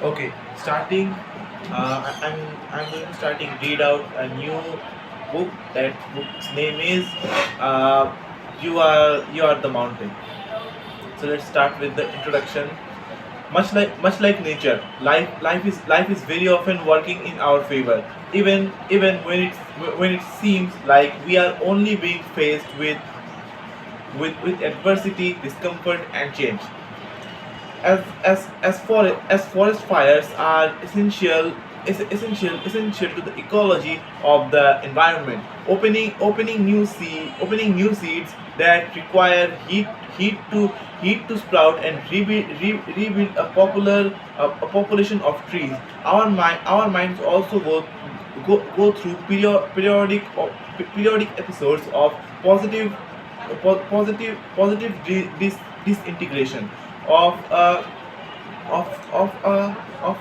Okay, starting. I'm going to starting read out a new book. That book's name is You Are the Mountain. So let's start with the introduction. Much like nature, life is very often working in our favor. Even when it seems like we are only being faced with adversity, discomfort, and change. As forest fires are essential to the ecology of the environment, opening new seeds that require heat to sprout and rebuild a population of trees. Our minds also go through periodic episodes of positive disintegration of a of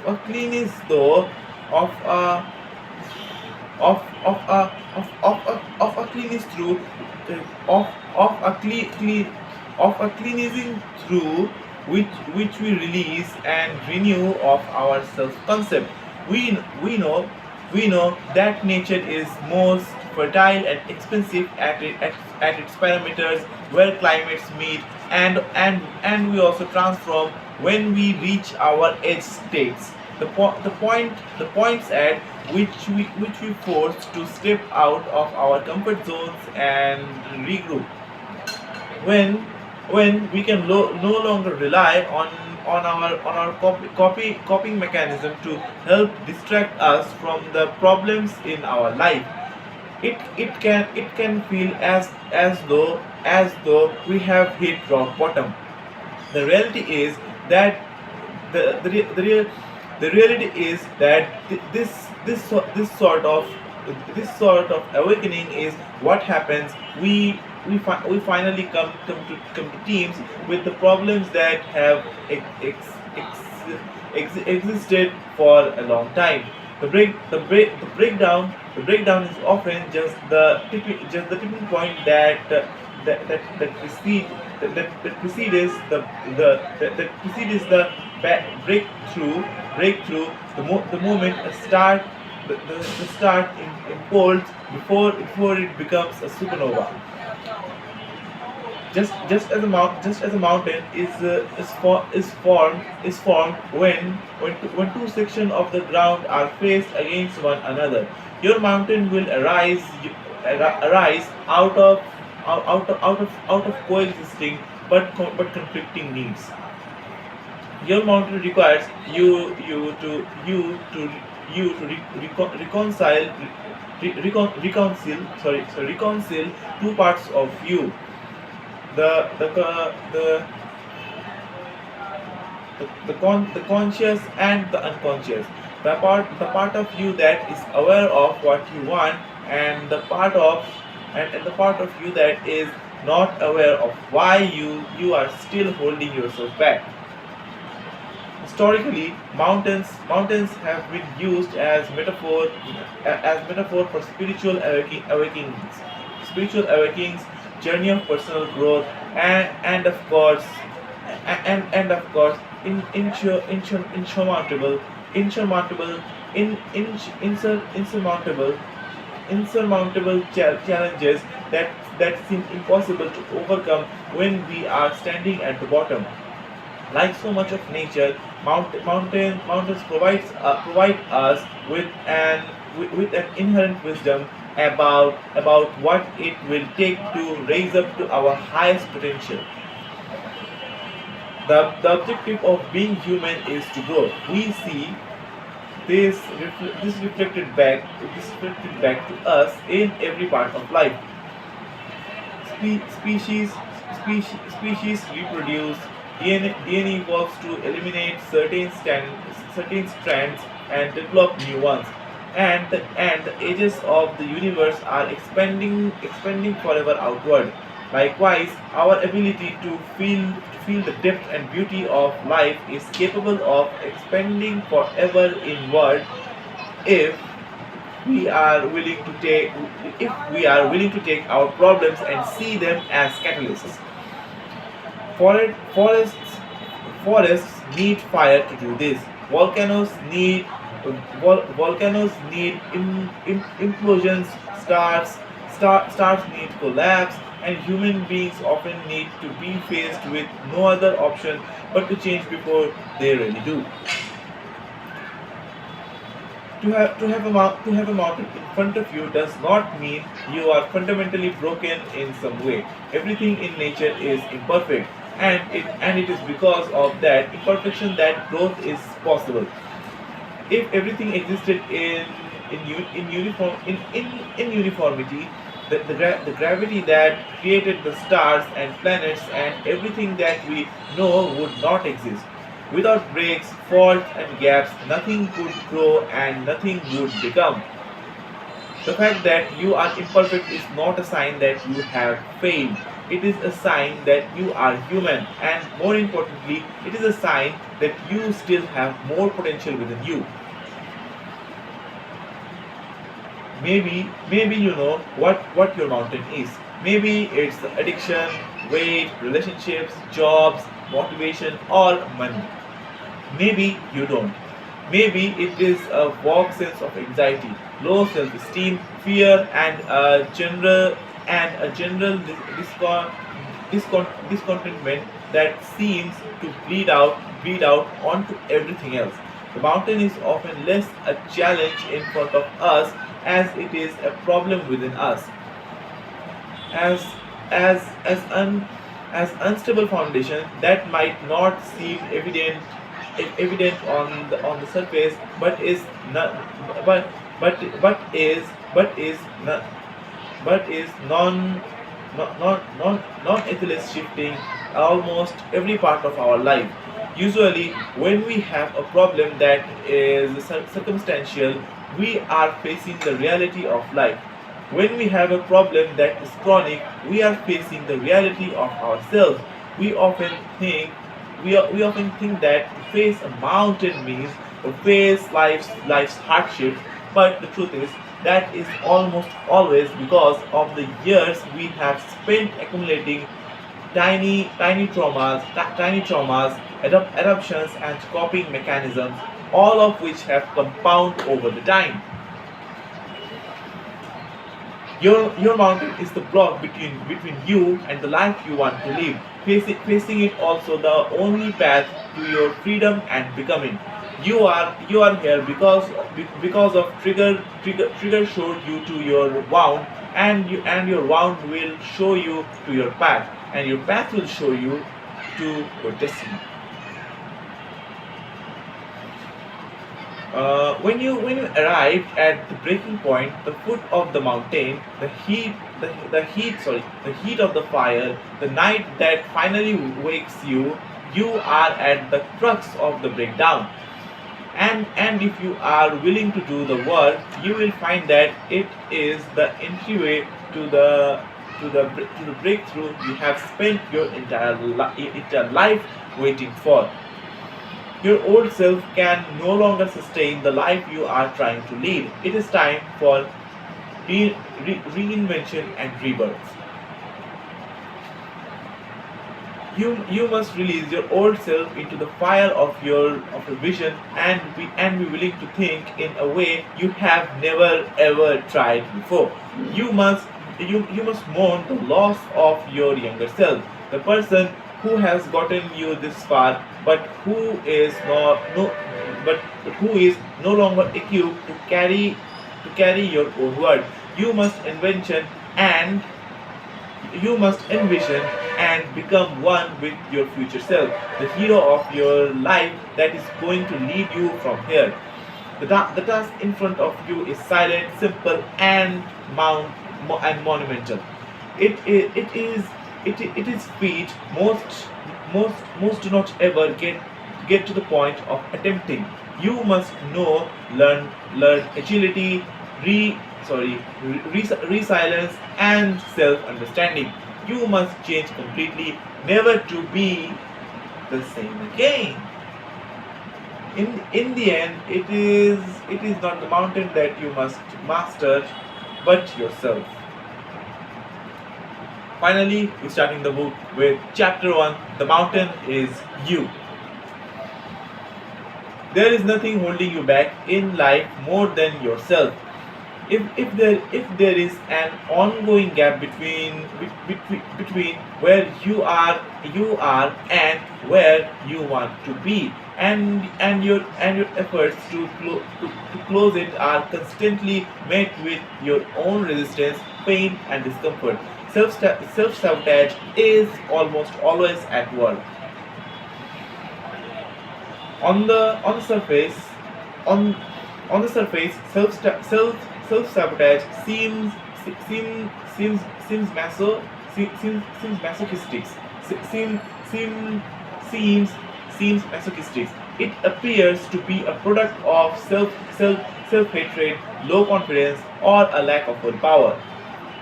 a cleanest though of a of a cleanest through of a cleansing through which we release and renew of our self concept. We we know we know that nature is most fertile and expensive at its parameters, where climates meet and we also transform when we reach our edge states. The points at which we forced to step out of our comfort zones and regroup. When when we can no longer rely on our coping mechanism to help distract us from the problems in our life. It can feel as though we have hit rock bottom. The reality is that the real the reality is that this sort of awakening is what happens. We finally come to teams with the problems that have existed for a long time. The breakdown is often just the tipping point that precedes the breakthrough. The moment a start the start impulse before it becomes a supernova. Just as a mountain is formed when two sections of the ground are faced against one another. Your mountain will arise out of coexisting but conflicting needs. Your mountain requires you to reconcile two parts of you, the the co- the conscious and the unconscious, the part of you that is aware of what you want, and the part of you that is not aware of why you are still holding yourself back. Historically, mountains have been used as metaphor for spiritual awakenings, journey of personal growth, and of course, and of course, insurmountable, insurmountable, insurmountable, challenges that seem impossible to overcome when we are standing at the bottom. Like so much of nature, mountains provide us with an inherent wisdom about what it will take to raise up to our highest potential. The objective of being human is to grow. We see this reflected back to us in every part of life. Species species reproduce. DNA evolves to eliminate certain strands and develop new ones. And the edges of the universe are expanding forever outward. Likewise, our ability to feel the depth and beauty of life is capable of expanding forever inward if we are willing to take our problems and see them as catalysts. Forests need fire to do this. Volcanoes need volcanoes need implosions, stars need collapse, and human beings often need to be faced with no other option but to change before they really do. To have a mountain in front of you does not mean you are fundamentally broken in some way. Everything in nature is imperfect, and it is because of that imperfection that growth is possible. If everything existed in uniformity, the gravity that created the stars and planets and everything that we know would not exist. Without breaks, faults, and gaps, nothing could grow and nothing would become. The fact that you are imperfect is not a sign that you have failed. It is a sign that you are human, and more importantly, it is a sign that you still have more potential within you. Maybe you know what your mountain is. Maybe it's addiction, weight, relationships, jobs, motivation, or money. Maybe you don't. Maybe it is a vague sense of anxiety, low self-esteem, fear, and a general discontentment that seems to bleed out onto everything else. The mountain is often less a challenge in front of us as it is a problem within us. As as unstable foundation that might not seem evident on the surface, but is not but is not but is non shifting almost every part of our life. Usually, when we have a problem that is circumstantial, we are facing the reality of life. When we have a problem that is chronic, we are facing the reality of ourselves. We often think we often think that to face a mountain means to face life's hardships, but the truth is that is almost always because of the years we have spent accumulating tiny traumas, adoptions, and coping mechanisms, all of which have compounded over the time. Your mountain is the block between you and the life you want to live. Facing it also the only path to your freedom and becoming. You are here because of trigger showed you to your wound, and your wound will show you to your path, and your path will show you to your destiny. When you arrive at the breaking point, the foot of the mountain, the heat of the fire, the night that finally wakes you, you are at the crux of the breakdown. And if you are willing to do the work, you will find that it is the entryway to the breakthrough you have spent your entire life waiting for. Your old self can no longer sustain the life you are trying to lead. It is time for reinvention and rebirth. You must release your old self into the fire of your vision, and be willing to think in a way you have never ever tried before. You must mourn the loss of your younger self, the person who has gotten you this far, but who is but who is no longer equipped to carry your own word. You must invention and you must envision and become one with your future self, the hero of your life that is going to lead you from here. The task in front of you is silent, simple, and monumental. It is it is feat most do not ever get to the point of attempting. You must know, learn agility, re sorry resilience, and self-understanding. You must change completely, never to be the same again. In the end, it is not the mountain that you must master, but yourself. Finally, we're starting the book with chapter 1. The mountain is you. There is nothing holding you back in life more than yourself. If there is an ongoing gap between where you are and where you want to be, and your efforts to close it are constantly met with your own resistance, pain, and discomfort, self sabotage is almost always at work. On the on on the surface on on the surface, self sabotage seems masochistic. Se- seem, seem, seems masochistic. It appears to be a product of self hatred, low confidence, or a lack of willpower.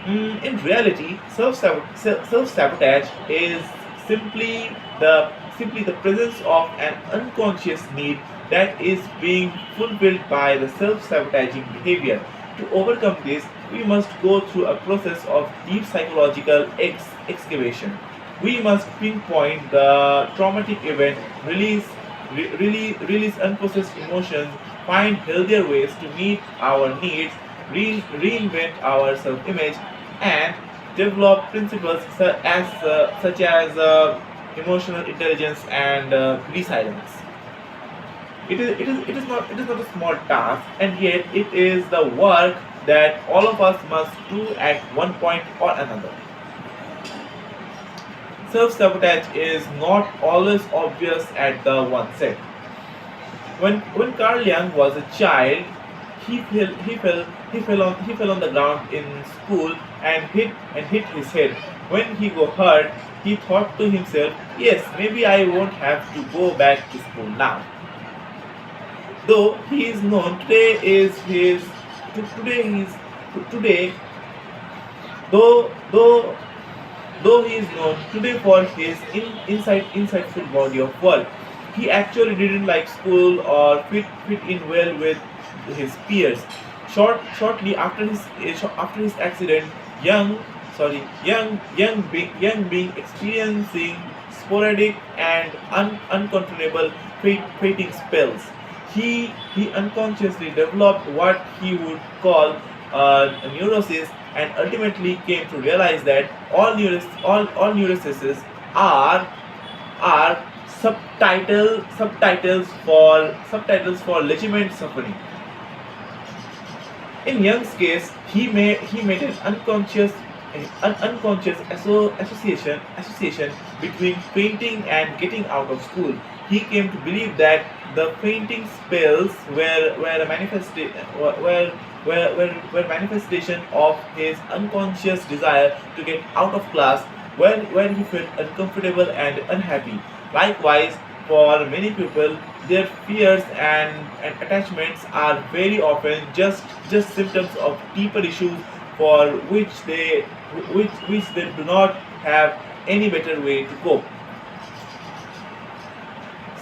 In reality, self sabotage is simply the simply the presence of an unconscious need that is being fulfilled by the self sabotaging behavior. To overcome this, we must go through a process of deep psychological excavation. We must pinpoint the traumatic event, release unprocessed emotions, find healthier ways to meet our needs, reinvent our self-image, and develop principles such as emotional intelligence and resilience. It is not a small task, and yet it is the work that all of us must do at one point or another. Self sabotage is not always obvious at the onset. When Carl Jung was a child, he fell on the ground in school and hit his head. When he got hurt, he thought to himself, "Yes, maybe I won't have to go back to school now." Though he is known today is his today he is today though Though he is known today for his insightful body of work, he actually didn't like school or fit in well with his peers. Shortly after his accident, young being experiencing sporadic and uncontrollable fainting spells. He unconsciously developed what he would call a neurosis, and ultimately came to realize that all neuroses are subtitles for legitimate suffering. In Young's case, he made an unconscious association between fainting and getting out of school. He came to believe that the fainting spells were manifestation of his unconscious desire to get out of class, where he felt uncomfortable and unhappy. Likewise, for many people, their fears and attachments are very often just symptoms of deeper issues for which they do not have any better way to cope.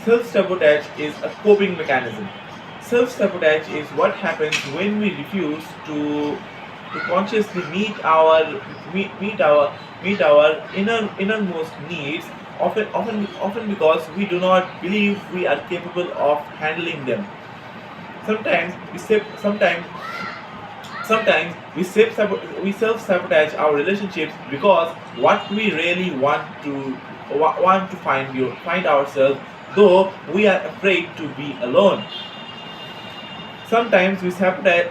Self sabotage is a coping mechanism. Self sabotage is what happens when we refuse to consciously meet our innermost needs, often because we do not believe we are capable of handling them. Sometimes we sep- sometimes we self sabotage our relationships because what we really want to find ourselves, though we are afraid to be alone. Sometimes we sabotage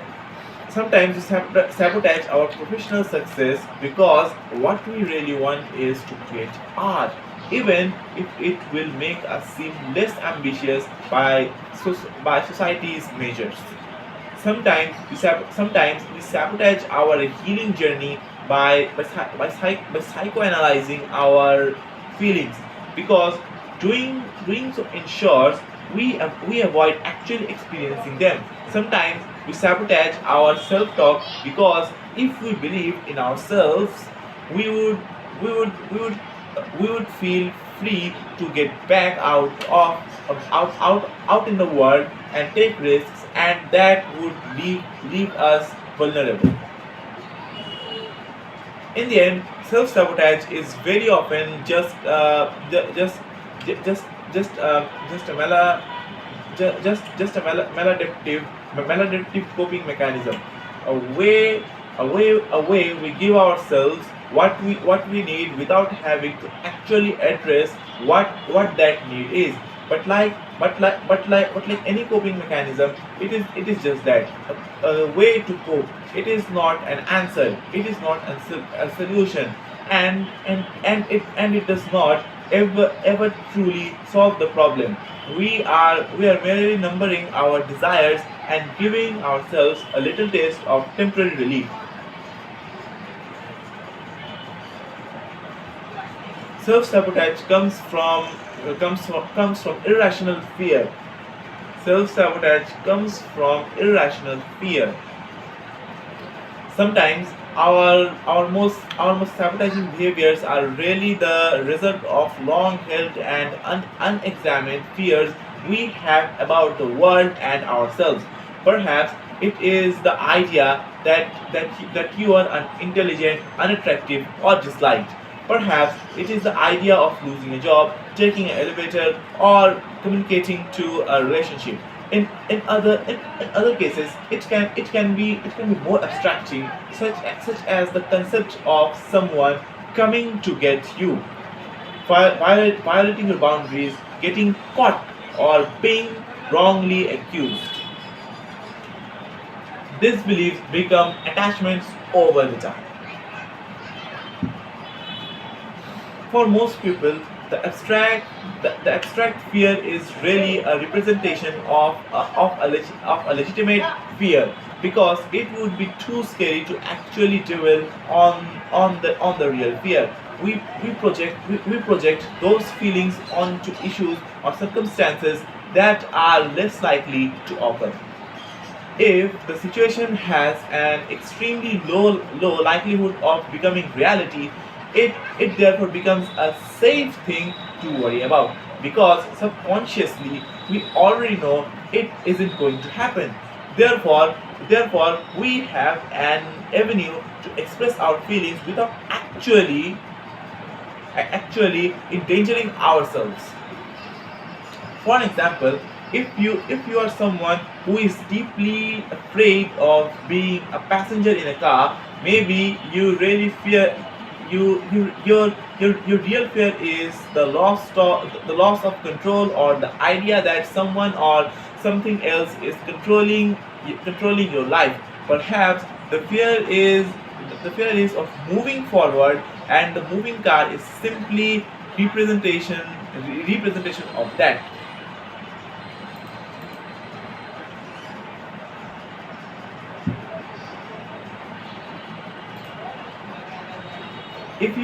our professional success because what we really want is to create art, even if it will make us seem less ambitious by society's measures. Sometimes we sabotage our healing journey by psychoanalyzing our feelings, because doing so ensures we avoid actually experiencing them. Sometimes we sabotage our self-talk because if we believe in ourselves, we would we would feel free to get back out in the world and take risks, and that would leave us vulnerable. In the end, self-sabotage is very often just a just a maladaptive coping mechanism, a way a way we give ourselves what we need without having to actually address what that need is. But like any coping mechanism, it is just that, a way to cope. It is not an answer. It is not a solution, and it does not ever truly solve the problem. We are merely numbering our desires and giving ourselves a little taste of temporary relief. Self-sabotage comes from irrational fear. Self-sabotage comes from irrational fear. Sometimes our most sabotaging behaviors are really the result of long held and unexamined fears we have about the world and ourselves. Perhaps it is the idea that you are unintelligent, unattractive, or disliked. Perhaps it is the idea of losing a job, taking an elevator, or communicating to a relationship. In other cases, it can be more abstracting, such as the concept of someone coming to get you, violating your boundaries, getting caught, or being wrongly accused. These beliefs become attachments over the time. For most people, the abstract fear is really a representation of a legitimate fear, because it would be too scary to actually dwell on the real fear. We project those feelings onto issues or circumstances that are less likely to occur. If the situation has an extremely low likelihood of becoming reality, it therefore becomes a safe thing to worry about, because subconsciously we already know it isn't going to happen. Therefore, we have an avenue to express our feelings without actually endangering ourselves. For an example, if you are someone who is deeply afraid of being a passenger in a car, maybe you really fear your real fear is the loss of control, or the idea that someone or something else is controlling your life. Perhaps the fear is of moving forward, and the moving car is simply representation of that. If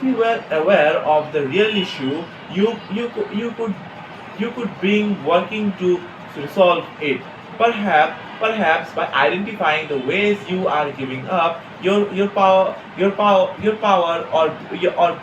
you were aware of the real issue, you could begin working to resolve it. Perhaps by identifying the ways you are giving up your power, or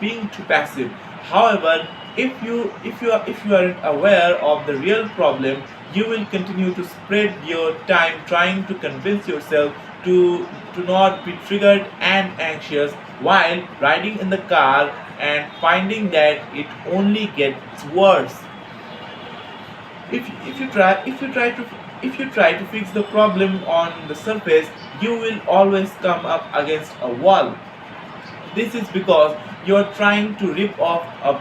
being too passive. However, if you aren't aware of the real problem, you will continue to spread your time trying to convince yourself to not be triggered and anxious while riding in the car, and finding that it only gets worse. If you try to fix the problem on the surface, you will always come up against a wall. This is because you are trying to rip off a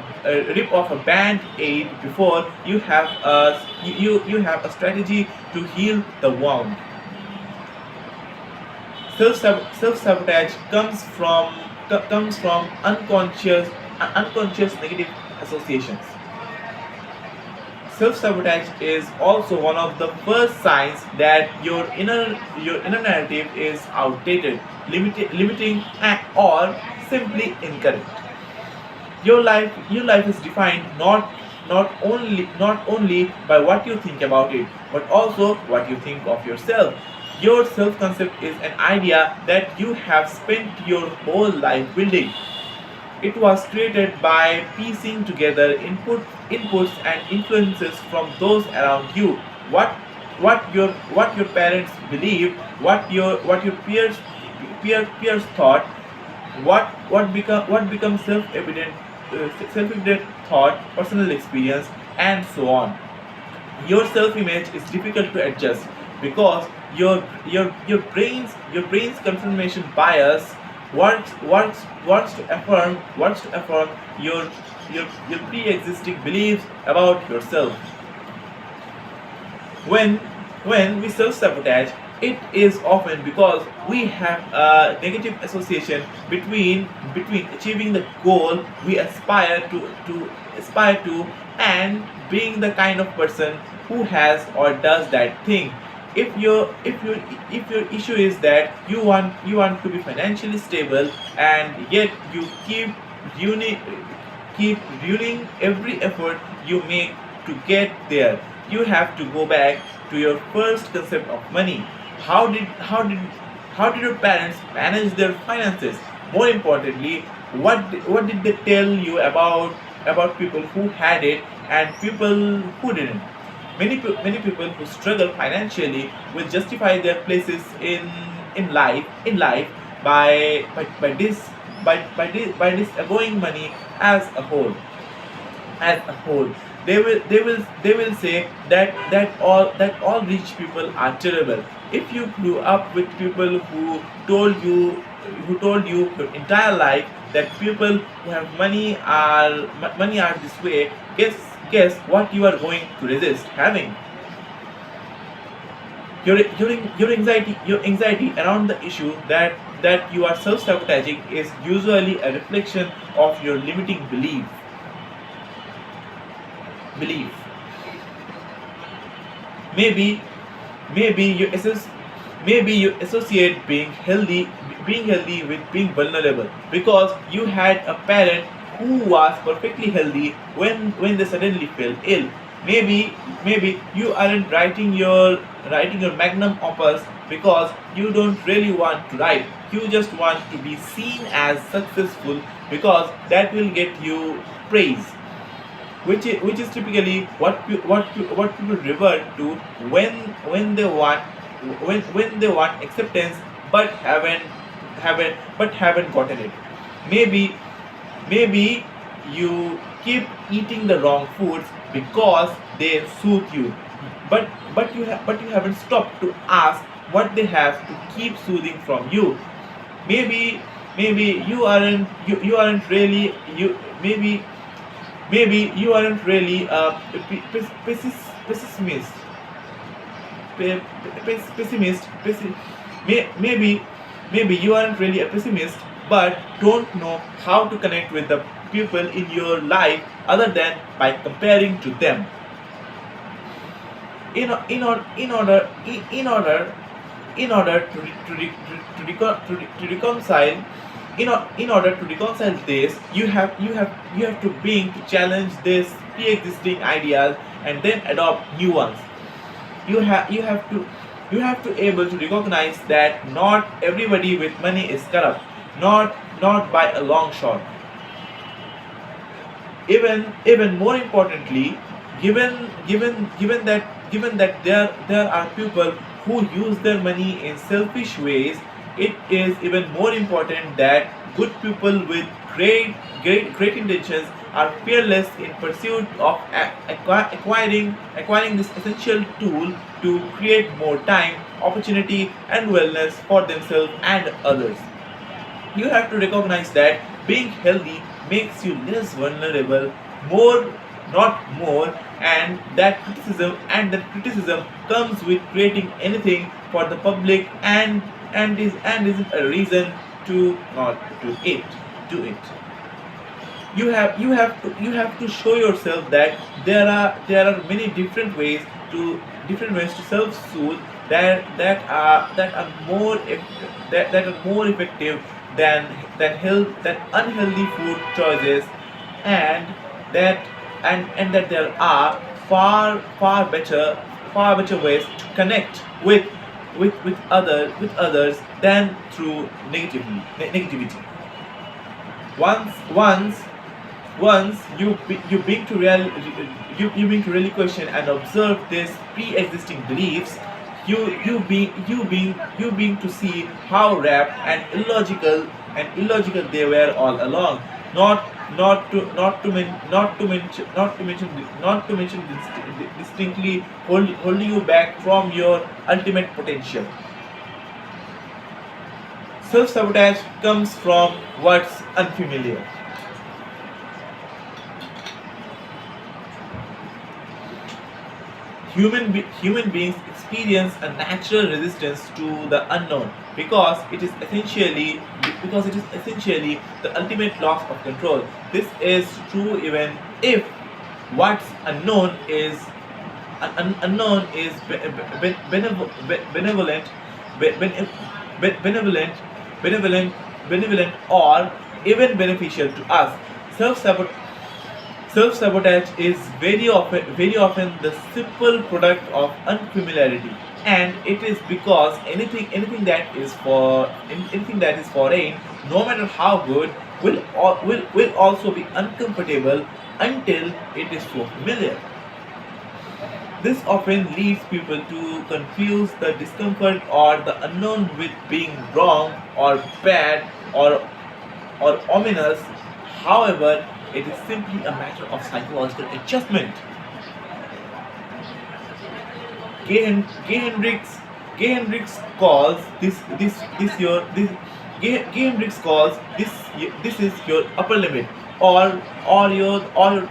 band-aid before you have a strategy to heal the wound. Self sabotage comes from unconscious negative associations. Self sabotage is also one of the first signs that your inner narrative is outdated, limiting, or simply incorrect. Your life is defined not only by what you think about it, but also what you think of yourself. Your self concept is an idea that you have spent your whole life building. It was created by piecing together inputs and influences from those around you. What what your parents believed, what your peers thought, what becomes self-evident thought, personal experience, and so on. your self-image is difficult to adjust because your brain's confirmation bias wants to affirm your pre-existing beliefs about yourself. When when we self-sabotage, it is often because we have a negative association between achieving the goal we aspire to and being the kind of person who has or does that thing. If your issue is that you want to be financially stable, and yet you ruining keep ruining every effort you make to get there, you have to go back to your first concept of money. How did your parents manage their finances? More importantly, what did they tell you about people who had it and people who didn't? Many people who struggle financially will justify their places in life by this avoiding money as a whole. They will say that all rich people are terrible. If you grew up with people who told you your entire life that people who have money are this way, guess what you are going to resist having. Your anxiety around the issue that you are self-sabotaging is usually a reflection of your limiting belief. Maybe maybe you assess maybe you associate being healthy with being vulnerable because you had a parent who was perfectly healthy when they suddenly fell ill. Maybe you aren't writing your magnum opus because you don't really want to write. You just want to be seen as successful because that will get you praise, which is typically what people revert to when they want acceptance but haven't gotten it. Maybe maybe you keep eating the wrong foods because they soothe you, but you haven't stopped to ask what they have to keep soothing from you. Maybe you aren't really you maybe you aren't really a pessimist. Pessimist. Maybe you aren't really a pessimist, but don't know how to connect with the people in your life other than by comparing to them. In order in order in order to reconcile in order to reconcile this, you have to begin to challenge these pre-existing ideas and then adopt new ones. You have to able to recognize that not everybody with money is corrupt, not by a long shot. Even more importantly, given that there are people who use their money in selfish ways, it is even more important that good people with great intentions are fearless in pursuit of acquiring this essential tool to create more time, opportunity, and wellness for themselves and others. You have to recognize that being healthy makes you less vulnerable, more, not more, and that criticism comes with creating anything for the public and isn't a reason to not do it. You have to show yourself that there are many different ways to self-soothe that are more effective than unhealthy food choices, and that and that there are far better ways to connect with others than through negativity. Once you begin to really question and observe these pre-existing beliefs, you being to see how wrapped and illogical they were all along. not to mention distinctly holding you back from your ultimate potential. Self sabotage comes from what's unfamiliar. Human beings experience a natural resistance to the unknown because it is essentially the ultimate loss of control. This is true even if what's unknown is benevolent, benevolent, benevolent, benevolent, or even beneficial to us. Self Self-sabotage is very often the simple product of unfamiliarity, and it is because anything that is foreign, no matter how good, will also be uncomfortable until it is so familiar. This often leads people to confuse the discomfort or the unknown with being wrong or bad or ominous. However, it is simply a matter of psychological adjustment. Gay, Hen- Gay Hendricks Gay Hendricks calls this your this Gay Hendricks calls this is your upper limit, or your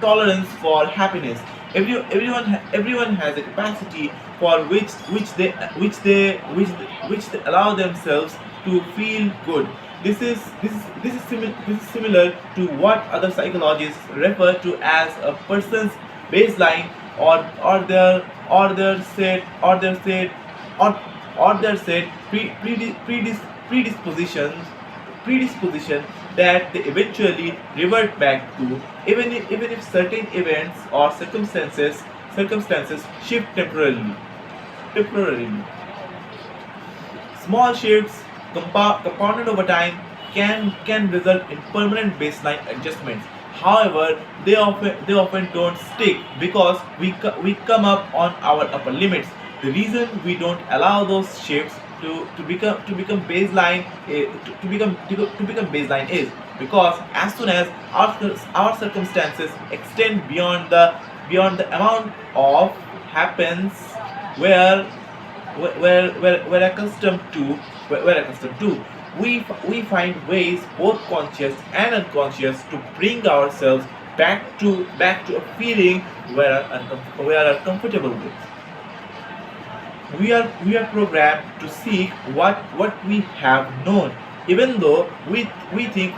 tolerance for happiness. Everyone has a capacity for which they allow themselves to feel good. This is similar to what other psychologists refer to as a person's baseline, or their said or their said predisposition that they eventually revert back to, even if certain events or circumstances shift temporarily. Small shifts compounded over time can result in permanent baseline adjustments. However, they often don't stick because we come up on our upper limits. The reason we don't allow those shifts to become baseline to become baseline is because as soon as our circumstances extend beyond the amount of happens where we're accustomed to we find ways, both conscious and unconscious, to bring ourselves back to a feeling we are comfortable with. We are programmed to seek what we have known, even though we think